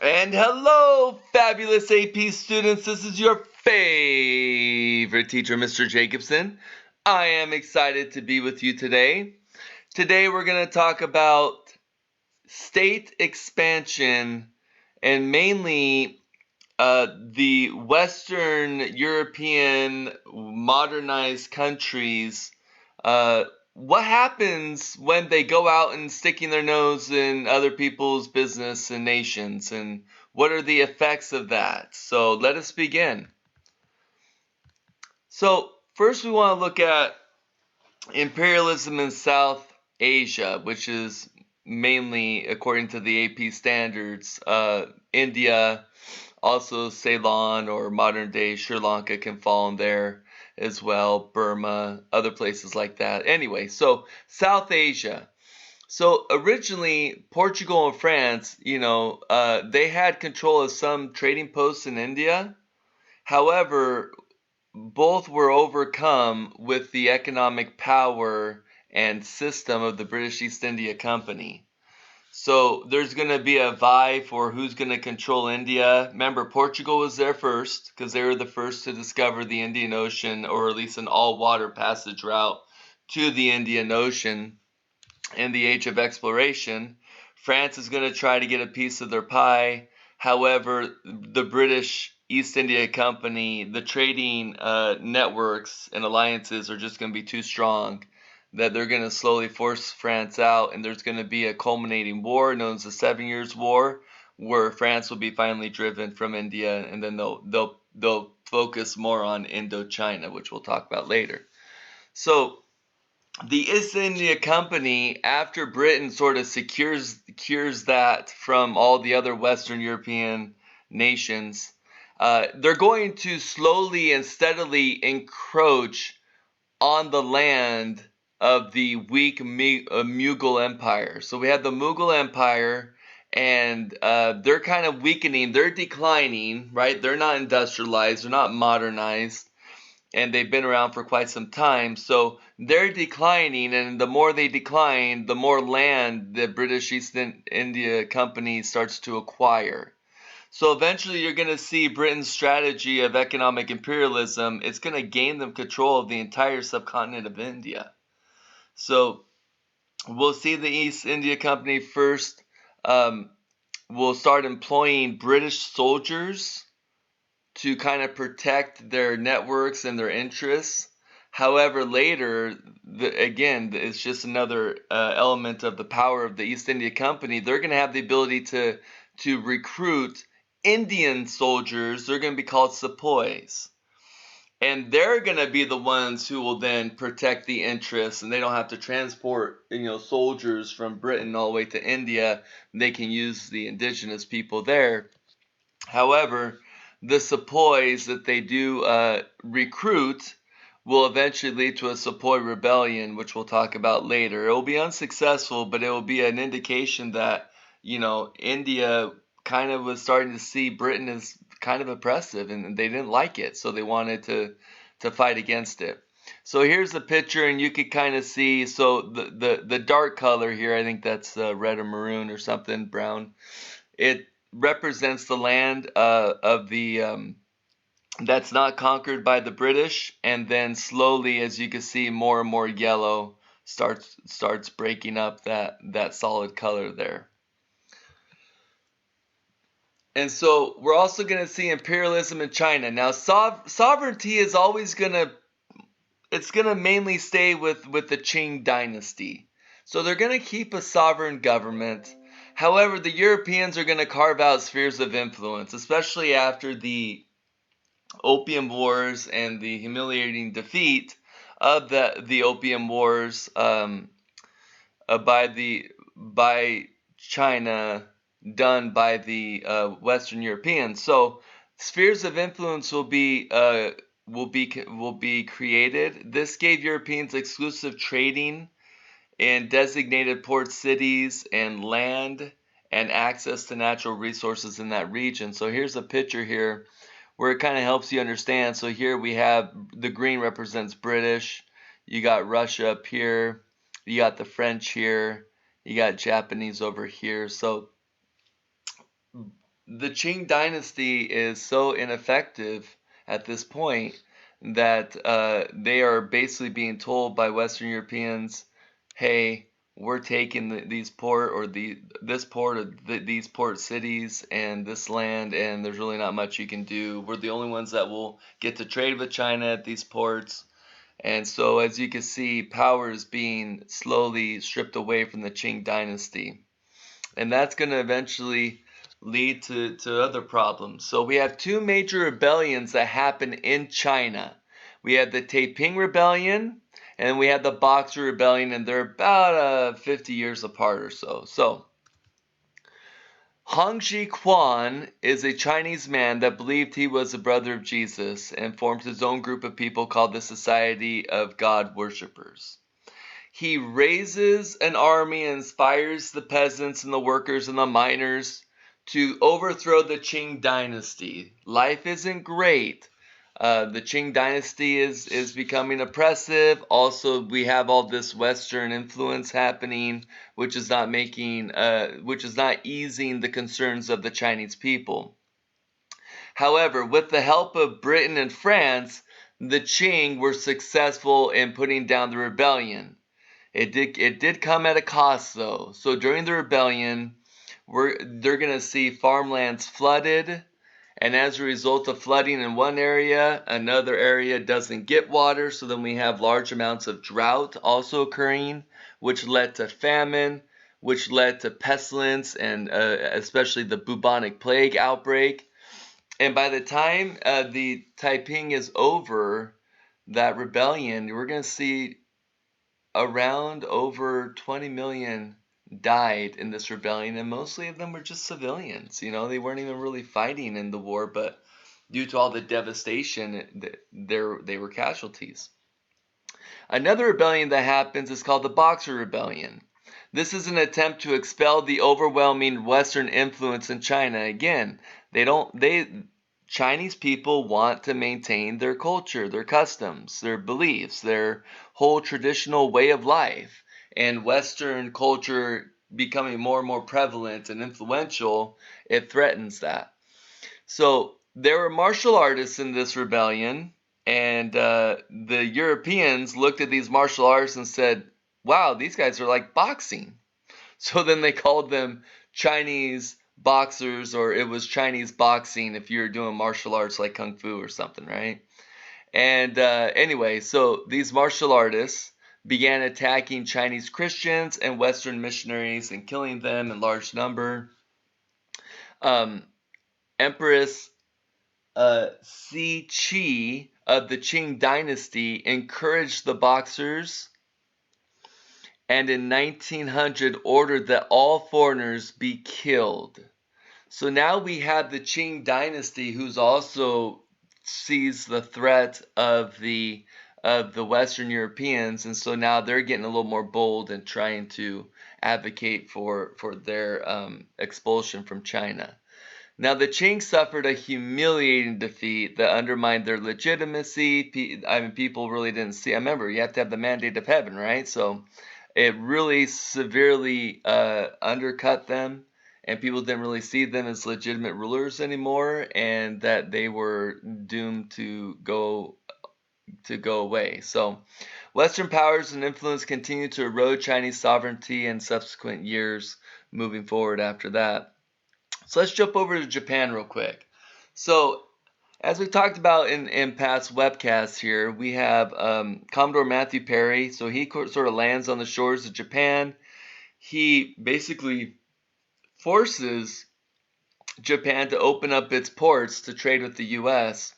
And hello, fabulous AP students. This is your favorite teacher, Mr. Jacobson. I am excited to be with you today. Today, we're going to talk about state expansion and mainly the Western European modernized countries. What happens when they go out and sticking their nose in other people's business and nations, and what are the effects of that? So let us begin. So first we want to look at imperialism in South Asia, which is mainly, according to the AP standards, India, also Ceylon or modern day Sri Lanka can fall in there as well, Burma, other places like that. Anyway, so South Asia. So originally, Portugal and France, they had control of some trading posts in India. However, both were overcome with the economic power and system of the British East India Company. So there's going to be a vie for who's going to control India. Remember, Portugal was there first because they were the first to discover the Indian Ocean, or at least an all-water passage route to the Indian Ocean in the age of exploration. France is going to try to get a piece of their pie. However, the British East India Company, the trading networks and alliances are just going to be too strong, that they're going to slowly force France out, and there's going to be a culminating war known as the 7 Years' War, where France will be finally driven from India, and then they'll focus more on Indochina, which we'll talk about later. So the East India Company, after Britain sort of secures that from all the other Western European nations, they're going to slowly and steadily encroach on the land of the weak Mughal Empire. So we have the Mughal Empire, and they're kind of weakening. They're declining, right? They're not industrialized. They're not modernized. And they've been around for quite some time. So they're declining, and the more they decline, the more land the British East India Company starts to acquire. So eventually you're going to see Britain's strategy of economic imperialism. It's going to gain them control of the entire subcontinent of India. So we'll see the East India Company first will start employing British soldiers to kind of protect their networks and their interests. However, later, again, it's just another element of the power of the East India Company. They're going to have the ability to recruit Indian soldiers. They're going to be called sepoys. And they're going to be the ones who will then protect the interests, and they don't have to transport, soldiers from Britain all the way to India. They can use the indigenous people there. However, the sepoys that they do recruit will eventually lead to a sepoy rebellion, which we'll talk about later. It will be unsuccessful, but it will be an indication that, India kind of was starting to see Britain as kind of oppressive, and they didn't like it, so they wanted to fight against it. So here's a picture, and you could kind of see, so the dark color here, I think that's red or maroon or something, brown. It represents the land of the that's not conquered by the British, and then slowly, as you can see, more and more yellow starts breaking up that solid color there. And so we're also going to see imperialism in China. Now, sovereignty is always going to mainly stay with the Qing dynasty. So they're going to keep a sovereign government. However, the Europeans are going to carve out spheres of influence, especially after the Opium Wars and the humiliating defeat of the Opium Wars by China, done by the Western Europeans. So spheres of influence will be created. This gave Europeans exclusive trading in designated port cities and land and access to natural resources in that region. So here's a picture here where it kind of helps you understand. So here we have the green represents British. You got Russia up here. You got the French here. You got Japanese over here. So the Qing dynasty is so ineffective at this point that they are basically being told by Western Europeans, "Hey, we're taking these port or this port or these port cities and this land, and there's really not much you can do. We're the only ones that will get to trade with China at these ports." And so, as you can see, power is being slowly stripped away from the Qing dynasty. And that's going to eventually lead to other problems. So we have two major rebellions that happen in China. We have the Taiping Rebellion, and we have the Boxer Rebellion, and they're about 50 years apart or so. So, Hong Quan is a Chinese man that believed he was a brother of Jesus and formed his own group of people called the Society of God Worshippers. He raises an army and inspires the peasants and the workers and the miners to overthrow the Qing dynasty. Life isn't great. The Qing dynasty is becoming oppressive. Also, we have all this Western influence happening, which is not easing the concerns of the Chinese people. However, with the help of Britain and France, the Qing were successful in putting down the rebellion. It did come at a cost though. So during the rebellion, they're gonna see farmlands flooded, and as a result of flooding in one area, another area doesn't get water. So then we have large amounts of drought also occurring, which led to famine, which led to pestilence, and especially the bubonic plague outbreak. And by the time the Taiping is over, that rebellion, we're gonna see around over 20 million died in this rebellion, and mostly of them were just civilians. They weren't even really fighting in the war, but due to all the devastation, they were casualties. Another rebellion that happens is called the Boxer Rebellion. This is an attempt to expel the overwhelming Western influence in China. Again, Chinese people want to maintain their culture, their customs, their beliefs, their whole traditional way of life. And Western culture becoming more and more prevalent and influential, it threatens that. So there were martial artists in this rebellion, and the Europeans looked at these martial artists and said, "Wow, these guys are like boxing." So then they called them Chinese boxers, or it was Chinese boxing if you're doing martial arts like Kung Fu or something, right? And anyway, so these martial artists began attacking Chinese Christians and Western missionaries and killing them in large number. Empress Si Chi of the Qing dynasty encouraged the boxers, and in 1900 ordered that all foreigners be killed. So now we have the Qing dynasty, who's also sees the threat of the Western Europeans, and so now they're getting a little more bold and trying to advocate for their expulsion from China. Now the Qing suffered a humiliating defeat that undermined their legitimacy. I mean, people really didn't see. I remember you have to have the mandate of heaven, right? So it really severely undercut them, and people didn't really see them as legitimate rulers anymore, and that they were doomed to go away. So Western powers and influence continued to erode Chinese sovereignty in subsequent years moving forward after that. So let's jump over to Japan real quick. So as we talked about in past webcasts here, we have Commodore Matthew Perry. So he sort of lands on the shores of Japan. He basically forces Japan to open up its ports to trade with the U.S.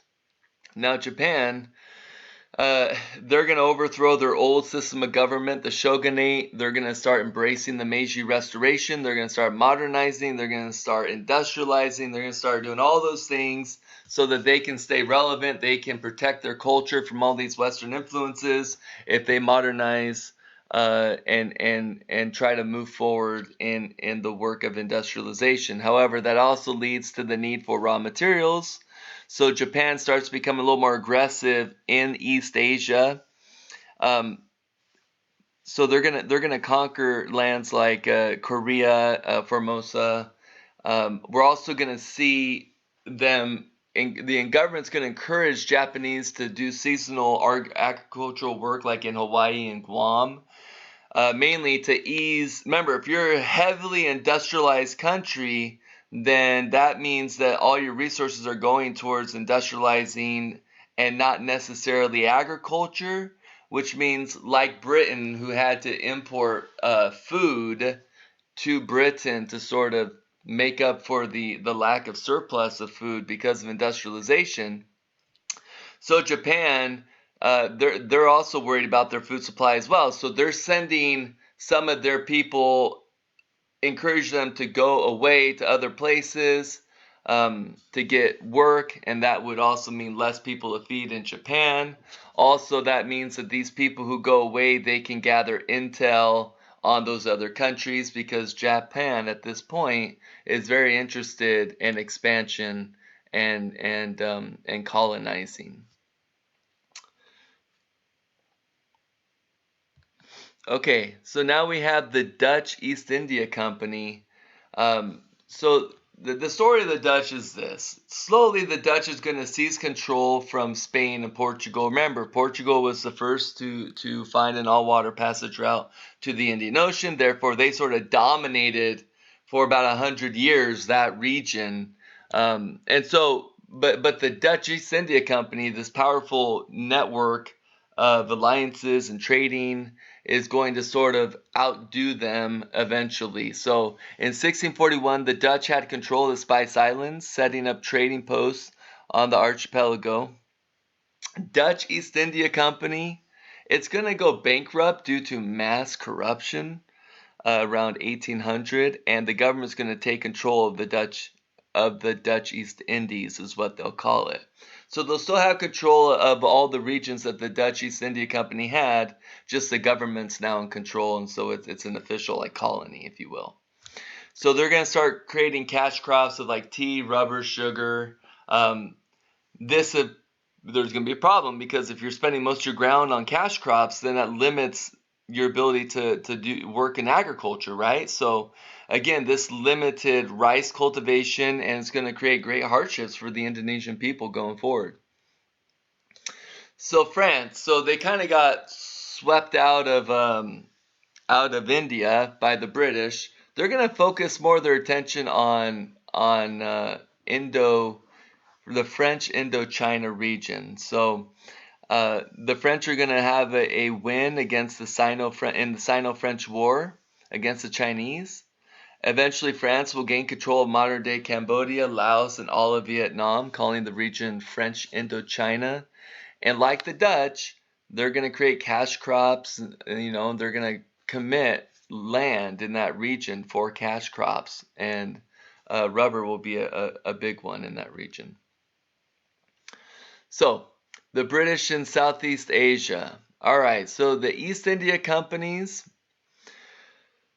Now Japan, they're going to overthrow their old system of government, the shogunate. They're going to start embracing the Meiji Restoration. They're going to start modernizing. They're going to start industrializing. They're going to start doing all those things so that they can stay relevant. They can protect their culture from all these Western influences if they modernize and try to move forward in the work of industrialization. However, that also leads to the need for raw materials. So Japan starts to become a little more aggressive in East Asia. So they're gonna conquer lands like Korea, Formosa, We're also going to see them, the government's going to encourage Japanese to do seasonal agricultural work like in Hawaii and Guam, mainly to ease. Remember, if you're a heavily industrialized country, then that means that all your resources are going towards industrializing and not necessarily agriculture, which means like Britain, who had to import food to Britain to sort of make up for the lack of surplus of food because of industrialization. So Japan, they're also worried about their food supply as well. So they're sending some of their people, encourage them to go away to other places to get work, and that would also mean less people to feed in Japan. Also, that means that these people who go away, they can gather intel on those other countries, because Japan at this point is very interested in expansion and colonizing. Okay, so now we have the Dutch East India Company. So the story of the Dutch is this. Slowly, the Dutch is going to seize control from Spain and Portugal. Remember, Portugal was the first to find an all-water passage route to the Indian Ocean. Therefore, they sort of dominated for about 100 years that region. But the Dutch East India Company, this powerful network of alliances and trading, is going to sort of outdo them eventually. So in 1641, the Dutch had control of the Spice Islands, setting up trading posts on the archipelago. Dutch East India Company, it's going to go bankrupt due to mass corruption around 1800, and the government's going to take control of the Dutch East Indies, is what they'll call it. So they'll still have control of all the regions that the Dutch East India Company had, just the government's now in control, and so it's an official like colony, if you will. So they're going to start creating cash crops of like tea, rubber, sugar. There's going to be a problem, because if you're spending most of your ground on cash crops, then that limits your ability to do work in agriculture, right? So again, this limited rice cultivation, and it's going to create great hardships for the Indonesian people going forward. So France, so they kind of got swept out of India by the British. They're going to focus more of their attention on the French Indochina region. So the French are going to have a win against the Sino-French War against the Chinese. Eventually, France will gain control of modern-day Cambodia, Laos, and all of Vietnam, calling the region French Indochina. And like the Dutch, they're going to create cash crops, and they're going to commit land in that region for cash crops, and rubber will be a big one in that region. So, the British in Southeast Asia. All right, so the East India Companies,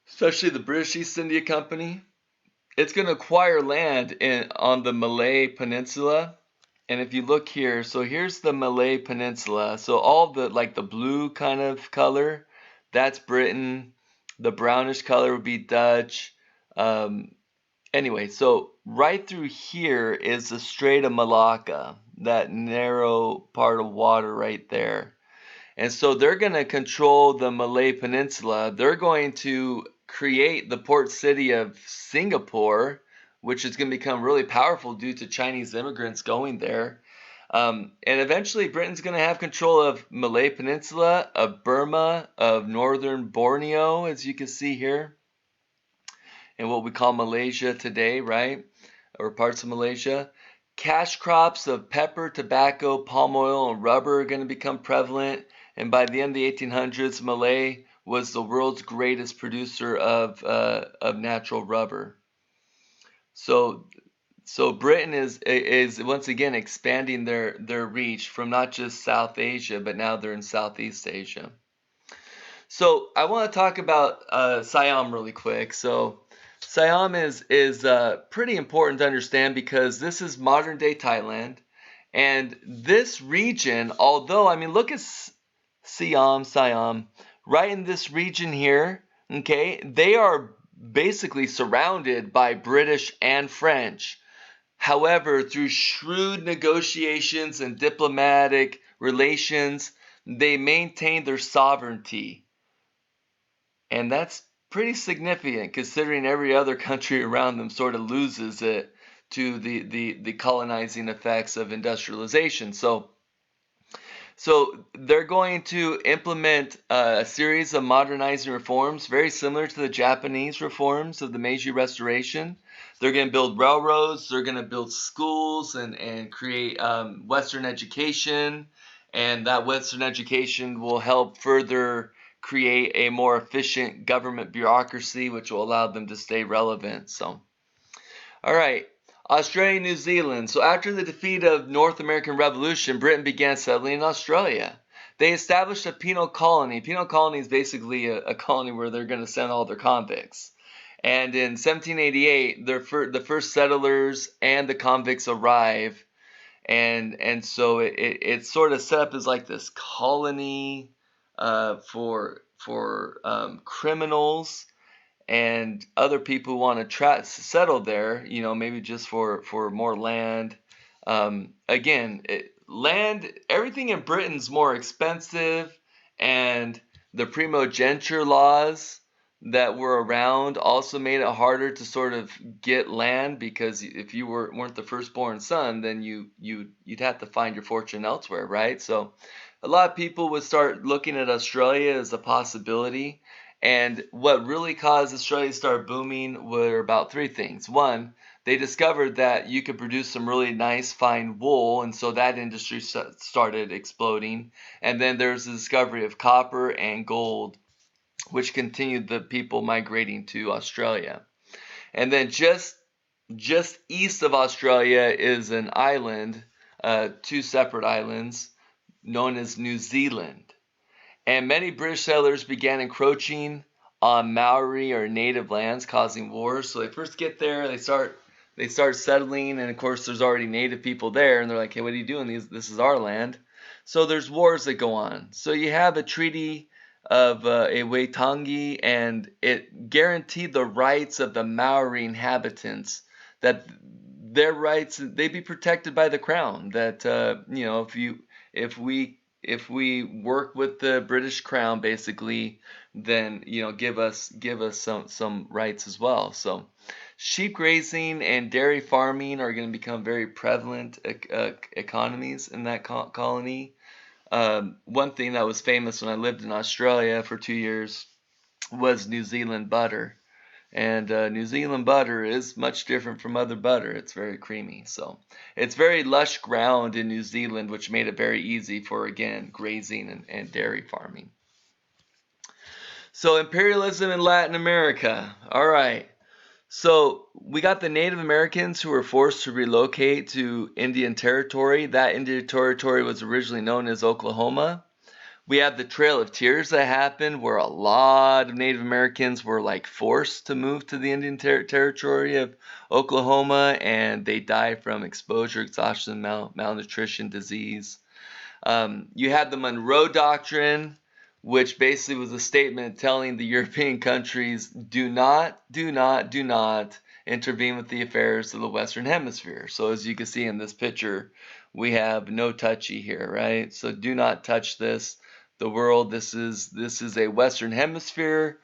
especially the British East India Company, it's going to acquire land on the Malay Peninsula. And if you look here, so here's the Malay Peninsula. So all the blue kind of color, that's Britain. The brownish color would be Dutch. Anyway, so right through here is the Strait of Malacca, that narrow part of water right there. And so they're going to control the Malay Peninsula. They're going to create the port city of Singapore, which is going to become really powerful due to Chinese immigrants going there. And eventually Britain's going to have control of Malay Peninsula, of Burma, of northern Borneo, as you can see here, and what we call Malaysia today, right? Or parts of Malaysia. Cash crops of pepper, tobacco, palm oil, and rubber are going to become prevalent. And by the end of the 1800s, Malay was the world's greatest producer of natural rubber. So Britain is once again expanding their reach from not just South Asia, but now they're in Southeast Asia. So I want to talk about SIAM really quick. So SIAM is pretty important to understand, because this is modern day Thailand, and this region, although look at SIAM, right in this region here, okay, they are basically surrounded by British and French. However, through shrewd negotiations and diplomatic relations, they maintained their sovereignty. And that's pretty significant considering every other country around them sort of loses it to the colonizing effects of industrialization. So they're going to implement a series of modernizing reforms, very similar to the Japanese reforms of the Meiji Restoration. They're going to build railroads, they're going to build schools and create Western education, and that Western education will help further create a more efficient government bureaucracy, which will allow them to stay relevant. So, all right. Australia and New Zealand. So after the defeat of North American Revolution, Britain began settling in Australia. They established a penal colony. Penal colony is basically a colony where they're going to send all their convicts. And in 1788, the first settlers and the convicts arrive, and so it's sort of set up as like this colony for criminals and other people who want to settle there, maybe just for more land. Again, land, everything in Britain's more expensive, and the primogeniture laws that were around also made it harder to sort of get land, because if you weren't the firstborn son, then you'd have to find your fortune elsewhere, right? So a lot of people would start looking at Australia as a possibility. And what really caused Australia to start booming were about three things. One, they discovered that you could produce some really nice, fine wool, and so that industry started exploding. And then there's the discovery of copper and gold, which continued the people migrating to Australia. And then just east of Australia is an island, two separate islands, known as New Zealand. And many British settlers began encroaching on Maori or native lands, causing wars. So they first get there, they start settling, and of course there's already native people there, and they're like, hey, what are you doing? This is our land. So there's wars that go on. So you have a treaty of Waitangi, and it guaranteed the rights of the Maori inhabitants, that their rights, they be protected by the crown, that if we work with the British Crown, basically, then give us some rights as well. So sheep grazing and dairy farming are going to become very prevalent economies in that colony. One thing that was famous when I lived in Australia for 2 years was New Zealand butter. And New Zealand butter is much different from other butter. It's very creamy. So it's very lush ground in New Zealand, which made it very easy for, again, grazing and dairy farming. So imperialism in Latin America. All right. So we got the Native Americans who were forced to relocate to Indian Territory. That Indian Territory was originally known as Oklahoma. We have the Trail of Tears that happened, where a lot of Native Americans were forced to move to the Indian Territory of Oklahoma, and they died from exposure, exhaustion, malnutrition, disease. You had the Monroe Doctrine, which basically was a statement telling the European countries, do not intervene with the affairs of the Western Hemisphere. So as you can see in this picture, we have no touchy here, right? So do not touch this. The world, this is a Western Hemisphere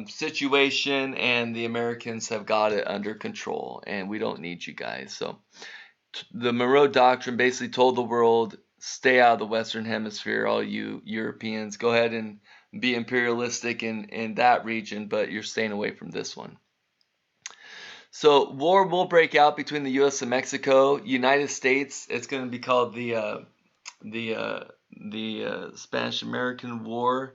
situation, and the Americans have got it under control, and we don't need you guys. So the Monroe Doctrine basically told the world, stay out of the Western Hemisphere, all you Europeans. Go ahead and be imperialistic in that region, but you're staying away from this one. So war will break out between the U.S. and Mexico. United States, it's going to be called the Spanish-American War.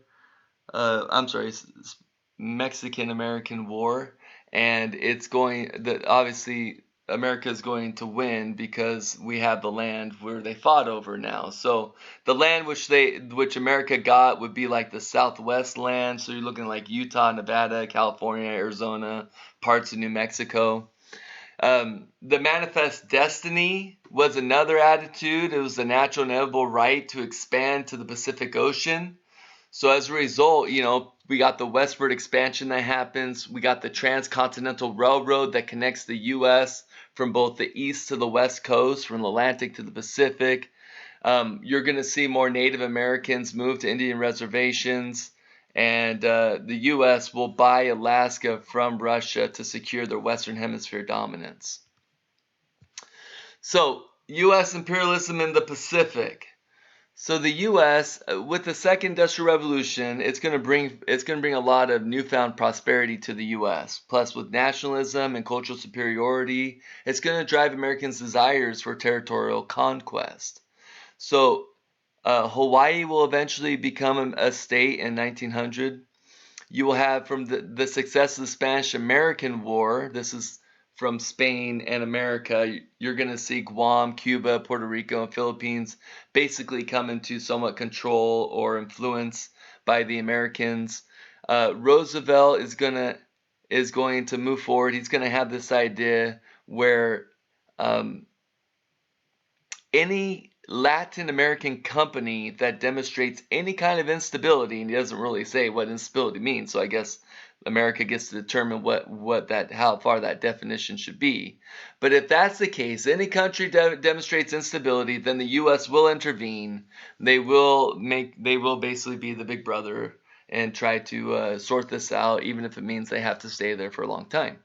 Mexican-American War, and obviously America is going to win because we have the land where they fought over now. So the land which America got would be like the Southwest land. So you're looking like Utah, Nevada, California, Arizona, parts of New Mexico. The manifest destiny was another attitude. It was the natural inevitable right to expand to the Pacific Ocean. So as a result, we got the westward expansion that happens. We got the transcontinental railroad that connects the U.S. from both the east to the west coast, from the Atlantic to the Pacific. You're going to see more Native Americans move to Indian reservations, and the U.S. will buy Alaska from Russia to secure their Western Hemisphere dominance. So, U.S. imperialism in the Pacific. So the U.S. With the Second Industrial Revolution, it's going to bring a lot of newfound prosperity to the U.S. Plus, with nationalism and cultural superiority, it's going to drive Americans' desires for territorial conquest. So Hawaii will eventually become a state in 1900. You will have, from the success of the Spanish-American War, this is from Spain and America, you're going to see Guam, Cuba, Puerto Rico, and Philippines basically come into somewhat control or influence by the Americans. Roosevelt is going to move forward. He's going to have this idea where any Latin American company that demonstrates any kind of instability, and he doesn't really say what instability means, so I guess America gets to determine how far that definition should be. But if that's the case, any country demonstrates instability, then the U.S. will intervene. They will basically be the big brother and try to sort this out, even if it means they have to stay there for a long time.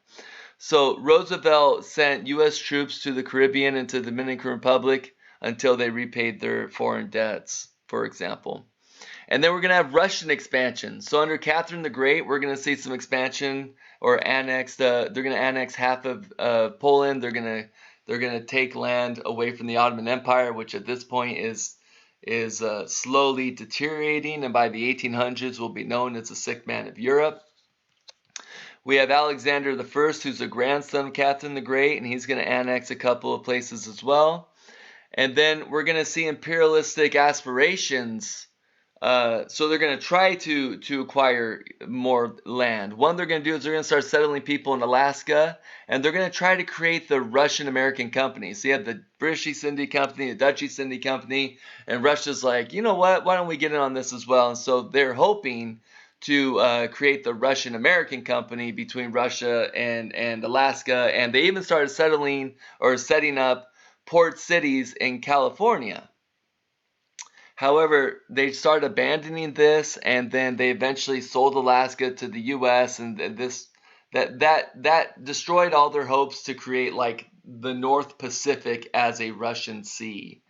So Roosevelt sent U.S. troops to the Caribbean and to the Dominican Republic until they repaid their foreign debts, for example. And then we're going to have Russian expansion. So under Catherine the Great, we're going to see some expansion or annex. They're going to annex half of Poland. They're going to take land away from the Ottoman Empire, which at this point is slowly deteriorating, and by the 1800s will be known as the sick man of Europe. We have Alexander I, who's a grandson of Catherine the Great, and he's going to annex a couple of places as well. And then we're going to see imperialistic aspirations. So they're going to try to acquire more land. One they're going to do is they're going to start settling people in Alaska, and they're going to try to create the Russian-American company. So you have the British East India Company, the Dutch East India Company, and Russia's like, you know what, why don't we get in on this as well? And so they're hoping to create the Russian-American company between Russia and Alaska, and they even started setting up port cities in California. However, they started abandoning this, and then they eventually sold Alaska to the U.S., and that destroyed all their hopes to create like the North Pacific as a Russian sea,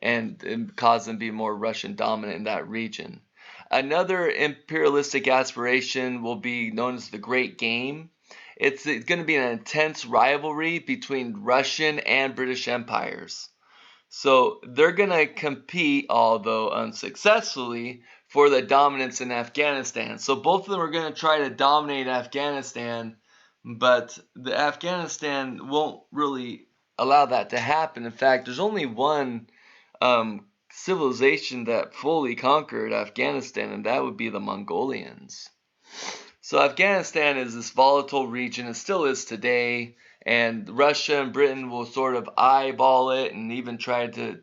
and caused them to be more Russian dominant in that region. Another imperialistic aspiration will be known as the Great Game. It's going to be an intense rivalry between Russian and British empires. So they're going to compete, although unsuccessfully, for the dominance in Afghanistan. So both of them are going to try to dominate Afghanistan, but the Afghanistan won't really allow that to happen. In fact, there's only one civilization that fully conquered Afghanistan, and that would be the Mongolians. So Afghanistan is this volatile region, it still is today, and Russia and Britain will sort of eyeball it and even try to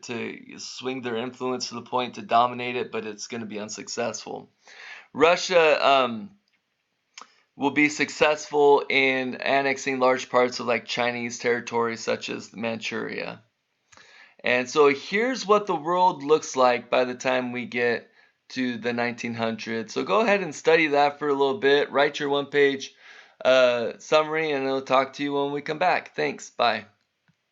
swing their influence to the point to dominate it, but it's going to be unsuccessful. Russia will be successful in annexing large parts of like Chinese territory such as Manchuria. And so here's what the world looks like by the time we get to the 1900s. So go ahead and study that for a little bit. Write your one-page summary, and I'll talk to you when we come back. Thanks. Bye.